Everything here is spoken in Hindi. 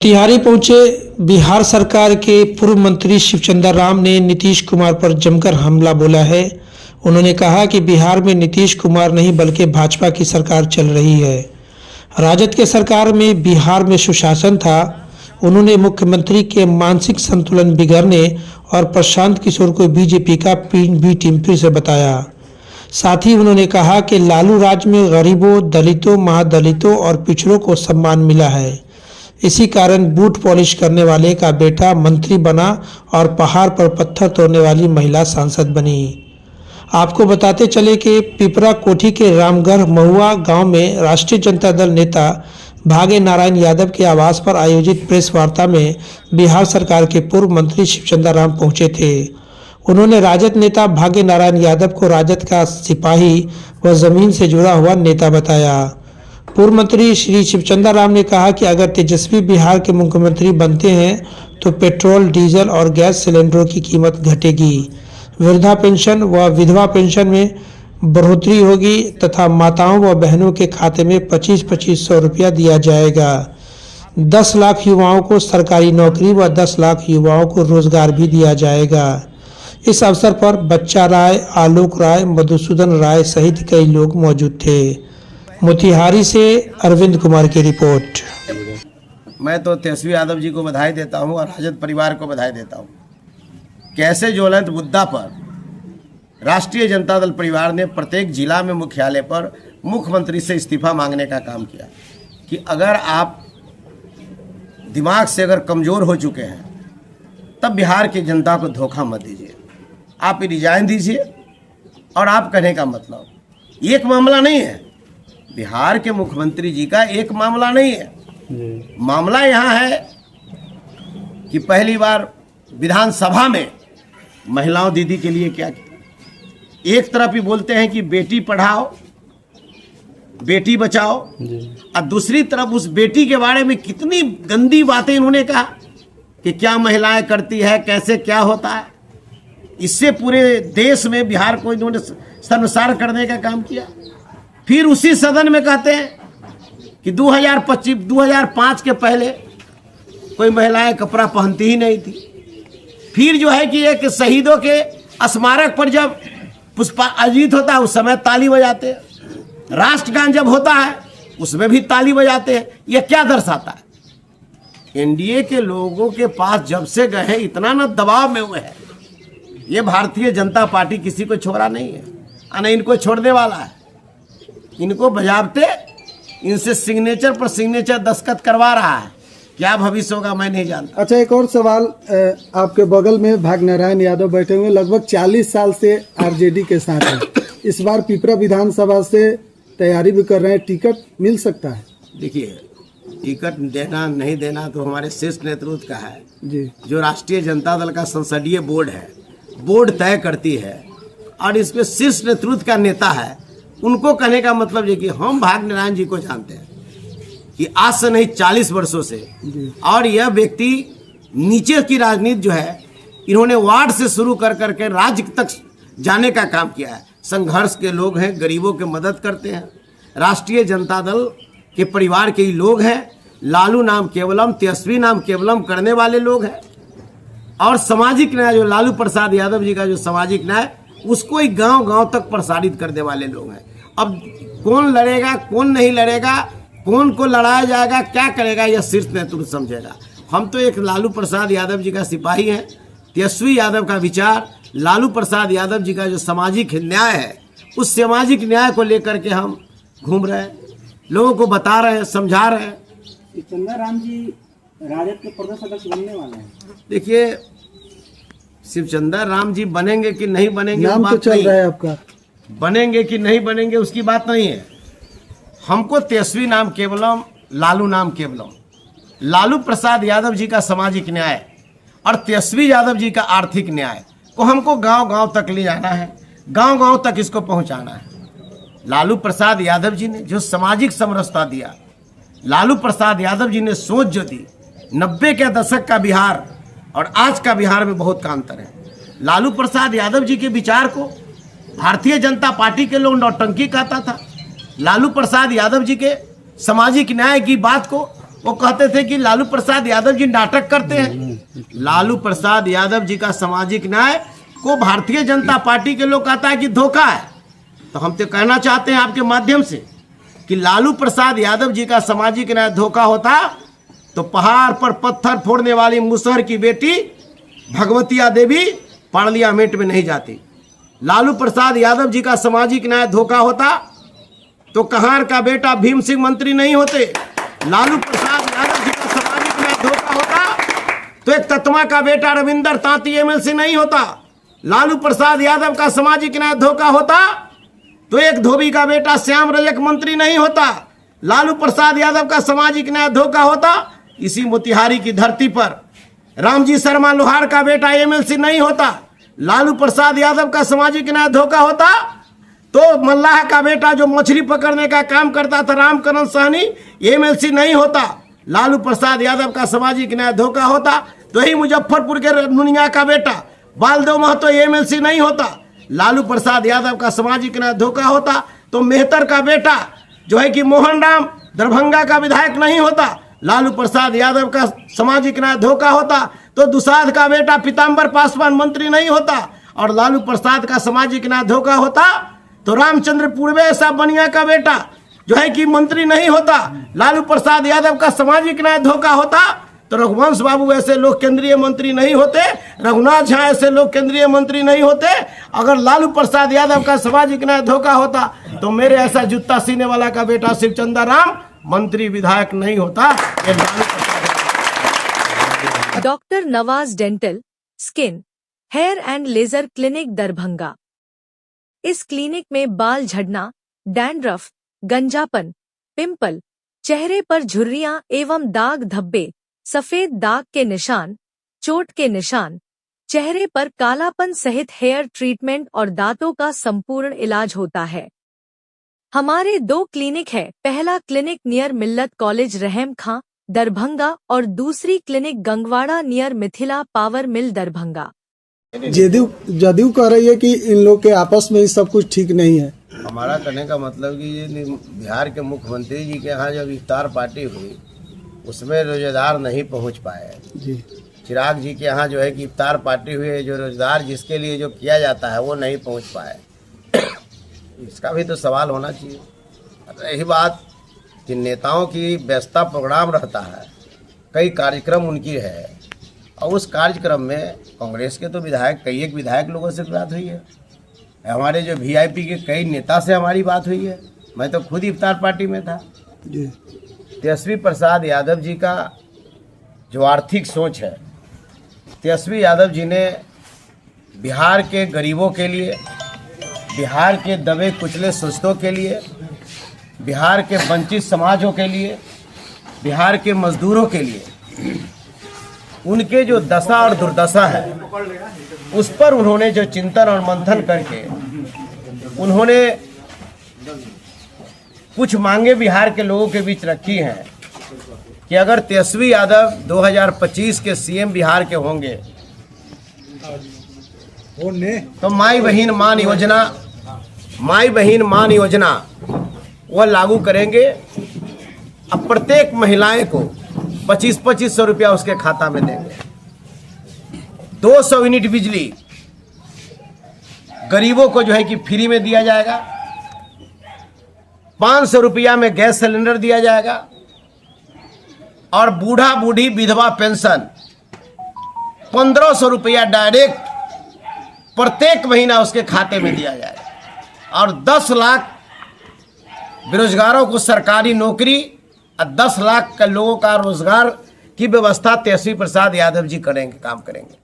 मोतिहारी पहुंचे बिहार सरकार के पूर्व मंत्री शिवचंद्र राम ने नीतीश कुमार पर जमकर हमला बोला है। उन्होंने कहा कि बिहार में नीतीश कुमार नहीं बल्कि भाजपा की सरकार चल रही है। राजद के सरकार में बिहार में सुशासन था। उन्होंने मुख्यमंत्री के मानसिक संतुलन बिगड़ने और प्रशांत किशोर को बीजेपी का बी टीम फिर से बताया। साथ ही उन्होंने कहा कि लालू राज में गरीबों, दलितों, महादलितों और पिछड़ों को सम्मान मिला है। इसी कारण बूट पॉलिश करने वाले का बेटा मंत्री बना और पहाड़ पर पत्थर तोड़ने वाली महिला सांसद बनी। आपको बताते चले कि पिपरा कोठी के रामगढ़ महुआ गांव में राष्ट्रीय जनता दल नेता भागे नारायण यादव के आवास पर आयोजित प्रेस वार्ता में बिहार सरकार के पूर्व मंत्री शिवचंद्र राम पहुंचे थे। उन्होंने राजद नेता भागे नारायण यादव को राजद का सिपाही व जमीन से जुड़ा हुआ नेता बताया। पूर्व मंत्री श्री शिवचंद्र राम ने कहा कि अगर तेजस्वी बिहार के मुख्यमंत्री बनते हैं तो पेट्रोल, डीजल और गैस सिलेंडरों की कीमत घटेगी, वृद्धा पेंशन व विधवा पेंशन में बढ़ोतरी होगी तथा माताओं व बहनों के खाते में 25-2500 रुपया दिया जाएगा। 10 लाख युवाओं को सरकारी नौकरी व 10 लाख युवाओं को रोजगार भी दिया जाएगा। इस अवसर पर बच्चा राय, आलोक राय, मधुसूदन राय सहित कई लोग मौजूद थे। मोतिहारी से अरविंद कुमार की रिपोर्ट। मैं तो तेजस्वी यादव जी को बधाई देता हूं और राजद परिवार को बधाई देता हूं। कैसे ज्वलंत मुद्दा पर राष्ट्रीय जनता दल परिवार ने प्रत्येक जिला में मुख्यालय पर मुख्यमंत्री से इस्तीफा मांगने का काम किया कि अगर आप दिमाग से अगर कमज़ोर हो चुके हैं तब बिहार की जनता को धोखा मत दीजिए, आप रिजाइन दीजिए। और आप कहने का मतलब एक मामला नहीं है, बिहार के मुख्यमंत्री जी का एक मामला नहीं है। मामला यहाँ है कि पहली बार विधानसभा में महिलाओं दीदी के लिए क्या किया। एक तरफ ही बोलते हैं कि बेटी पढ़ाओ, बेटी बचाओ, और दूसरी तरफ उस बेटी के बारे में कितनी गंदी बातें इन्होंने कहा कि क्या महिलाएं करती है, कैसे क्या होता है। इससे पूरे देश में बिहार को इन्होंने शर्मसार करने का काम किया। फिर उसी सदन में कहते हैं कि 2005 के पहले कोई महिलाएं कपड़ा पहनती ही नहीं थी। फिर जो है कि एक शहीदों के स्मारक पर जब पुष्पांजलि होता है उस समय ताली बजाते हैं, राष्ट्रगान जब होता है उसमें भी ताली बजाते हैं। यह क्या दर्शाता है? एनडीए के लोगों के पास जब से गए हैं इतना न दबाव में हुए हैं। ये भारतीय जनता पार्टी किसी को छोड़ा नहीं है और नहीं इनको छोड़ने वाला है। इनको बजाबते इनसे सिग्नेचर पर सिग्नेचर दस्तखत करवा रहा है। क्या भविष्य होगा मैं नहीं जानता। अच्छा, एक और सवाल, आपके बगल में भाग नारायण यादव बैठे हुए, लगभग 40 साल से आरजेडी के साथ हैं। इस बार पिपरा विधानसभा से तैयारी भी कर रहे हैं, टिकट मिल सकता है? देखिए, टिकट देना नहीं देना तो हमारे शीर्ष नेतृत्व का है जी। जो राष्ट्रीय जनता दल का संसदीय बोर्ड है, बोर्ड तय करती है और इसमें शीर्ष नेतृत्व का नेता है। उनको कहने का मतलब ये कि हम भाग नारायण जी को जानते हैं कि आज से नहीं 40 वर्षों से, और यह व्यक्ति नीचे की राजनीति जो है इन्होंने वार्ड से शुरू कर करके राज्य तक जाने का काम किया है। संघर्ष के लोग हैं, गरीबों की मदद करते हैं, राष्ट्रीय जनता दल के परिवार के ही लोग हैं। लालू नाम केवलम, तेजस्वी नाम केवलम करने वाले लोग हैं। और सामाजिक न्याय जो लालू प्रसाद यादव जी का जो सामाजिक न्याय उसको ही गांव गांव तक प्रसारित करने वाले लोग हैं। अब कौन लड़ेगा, कौन नहीं लड़ेगा, कौन को लड़ाया जाएगा, क्या करेगा, यह शीर्ष नेतृत्व समझेगा। हम तो एक लालू प्रसाद यादव जी का सिपाही हैं। तेजस्वी यादव का विचार, लालू प्रसाद यादव जी का जो सामाजिक न्याय है, उस सामाजिक न्याय को लेकर के हम घूम रहे हैं, लोगों को बता रहे हैं, समझा रहे हैं। शिवचंद्र राम जी राजद के प्रदेश अध्यक्ष बनने वाले हैं। देखिए, शिवचंद्र राम जी बनेंगे कि नहीं बनेंगे, नाम तो चल रहा है आपका, बनेंगे कि नहीं बनेंगे उसकी बात नहीं है। हमको तेजस्वी नाम केवलम, लालू नाम केवलम, लालू प्रसाद यादव जी का सामाजिक न्याय और तेजस्वी यादव जी का आर्थिक न्याय को हमको गांव गांव तक ले जाना है, गांव गांव तक इसको पहुंचाना है। लालू प्रसाद यादव जी ने जो सामाजिक समरसता दिया, लालू प्रसाद यादव जी ने सोच जो दी, 90 के दशक का बिहार और आज का बिहार में बहुत का अंतर है। लालू प्रसाद यादव जी के विचार को भारतीय जनता पार्टी के लोग नौटंकी कहता था। लालू प्रसाद यादव जी के सामाजिक न्याय की बात को वो कहते थे कि लालू प्रसाद यादव जी नाटक करते हैं। लालू प्रसाद यादव जी का सामाजिक न्याय को भारतीय जनता पार्टी के लोग कहता है कि धोखा है। तो हम तो कहना चाहते हैं आपके माध्यम से कि लालू प्रसाद यादव जी का सामाजिक न्याय धोखा होता तो पहाड़ पर पत्थर फोड़ने वाली मुसहर की बेटी भगवतिया देवी पार्लियामेंट में नहीं जाती। लालू प्रसाद यादव जी का सामाजिक न्याय धोखा होता तो कहार का बेटा भीम सिंह मंत्री नहीं होते। लालू प्रसाद यादव जी का सामाजिक न्याय धोखा होता तो एक ततमा का बेटा रविंदर तांती एमएलसी नहीं होता। लालू प्रसाद यादव का सामाजिक न्याय धोखा होता तो एक धोबी का बेटा श्याम रजक मंत्री नहीं होता। लालू प्रसाद यादव का सामाजिक न्याय धोखा होता इसी मोतिहारी की धरती पर रामजी शर्मा लोहार का बेटा एमएलसी नहीं होता। लालू प्रसाद यादव का सामाजिक न्याय धोखा होता तो मल्लाह का बेटा जो मछली पकड़ने का काम करता था रामकरण सहनी एमएलसी नहीं होता। लालू प्रसाद यादव का सामाजिक न्याय धोखा होता तो ही मुजफ्फरपुर के नुनिया का बेटा बालदेव महतो एमएलसी नहीं होता। लालू प्रसाद यादव का सामाजिक न्याय धोखा होता तो मेहतर का बेटा जो है कि मोहन राम दरभंगा का विधायक नहीं होता। लालू प्रसाद यादव का सामाजिक न्याय धोखा होता तो दुसाध का बेटा पीताम्बर पासवान मंत्री नहीं होता। और लालू प्रसाद का सामाजिक न्याय धोखा होता तो रामचंद्र पूर्वे साहब बनिया का बेटा जो है कि मंत्री नहीं होता। लालू प्रसाद यादव का सामाजिक न्याय धोखा होता तो रघुवंश बाबू ऐसे लोग केंद्रीय मंत्री नहीं होते, रघुनाथ झा ऐसे लोग केंद्रीय मंत्री नहीं होते। अगर लालू प्रसाद यादव का सामाजिक न्याय धोखा होता तो मेरे ऐसा जूता सीने वाला का बेटा शिवचंद्र राम मंत्री विधायक नहीं होता। ये Lalu Prasad. Doctor Nawaz dental, skin, hair and laser clinic Darbhanga. इस क्लिनिक में बाल झड़ना, डैंड्रफ, गंजापन, पिंपल, चेहरे पर झुर्रियां एवं दाग धब्बे, सफेद दाग के निशान, चोट के निशान, चेहरे पर कालापन सहित हेयर ट्रीटमेंट और दांतों का संपूर्ण इलाज होता है। हमारे 2 क्लिनिक है। पहला क्लिनिक नियर मिल्लत कॉलेज रहम खां दरभंगा और दूसरी clinic Gangwara near Mithila power mill Darbhanga. JDU कह रही है कि इन लोग के आपस में ही सब कुछ ठीक नहीं है। हमारा कहने का मतलब कि ये बिहार के मुख्यमंत्री जी के यहाँ जब इफ्तार पार्टी हुई उसमें रोजेदार नहीं पहुँच पाए जी। चिराग जी के यहाँ जो है कि इफ्तार पार्टी हुई है, जो रोजगार जिसके लिए जो किया जाता है वो नहीं पहुँच पाए। इसका भी तो सवाल होना चाहिए। रही बात कि नेताओं की व्यस्तता प्रोग्राम रहता है, कई कार्यक्रम उनकी है और उस कार्यक्रम में कांग्रेस के तो विधायक कई एक विधायक लोगों से बात हुई है, हमारे जो वीआईपी के कई नेता से हमारी बात हुई है। मैं तो खुद इफ्तार पार्टी में था जी। तेजस्वी प्रसाद यादव जी का जो आर्थिक सोच है, तेजस्वी यादव जी ने बिहार के गरीबों के लिए, बिहार के दबे कुचले शोषितों के लिए, बिहार के वंचित समाजों के लिए, बिहार के मजदूरों के लिए उनके जो दशा और दुर्दशा है उस पर उन्होंने जो चिंतन और मंथन करके उन्होंने कुछ मांगे बिहार के लोगों के बीच रखी हैं कि अगर तेजस्वी यादव 2025 के सीएम बिहार के होंगे तो माई बहन मान योजना वह लागू करेंगे। अब प्रत्येक महिलाएं को 2500 रुपया उसके खाता में देंगे। 200 यूनिट बिजली गरीबों को जो है कि फ्री में दिया जाएगा। 500 रुपया में गैस सिलेंडर दिया जाएगा और बूढ़ा बूढ़ी विधवा पेंशन 1500 रुपया डायरेक्ट प्रत्येक महीना उसके खाते में दिया जाएगा और 10 लाख बेरोजगारों को सरकारी नौकरी और 10 लाख का लोगों का रोजगार की व्यवस्था तेजस्वी प्रसाद यादव जी करेंगे, काम करेंगे।